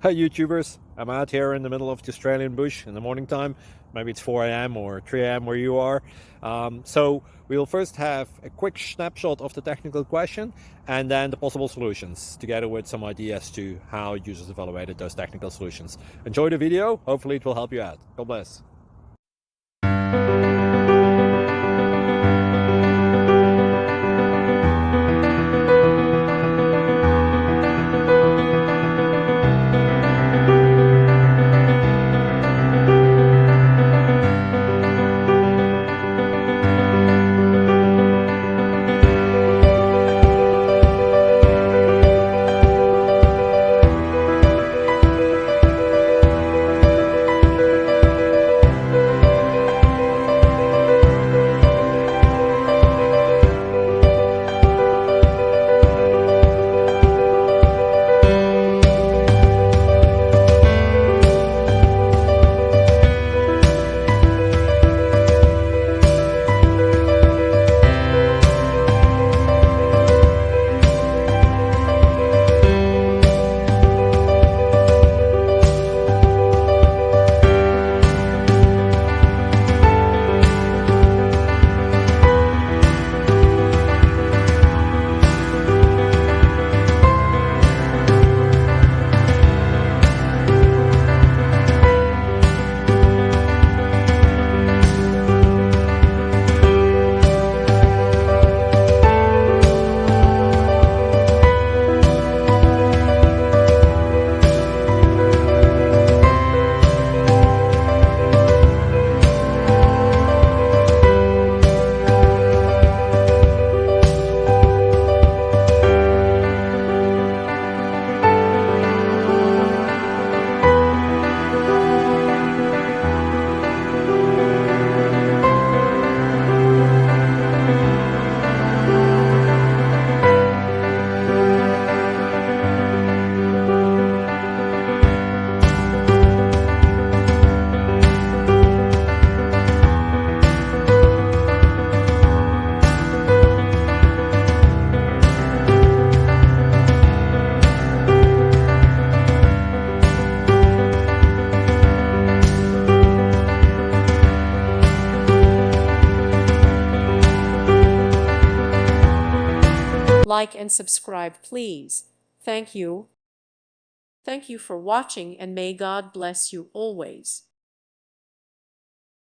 Hi YouTubers, I'm out here in the middle of the Australian bush in the morning time. Maybe it's 4 a.m. or 3 a.m. where you are. So we will first have a quick snapshot of the technical question and then the possible solutions, together with some ideas to how users evaluated those technical solutions. Enjoy the video, hopefully it will help you out. God bless. Like and subscribe, please. Thank you. Thank you for watching, and may God bless you always.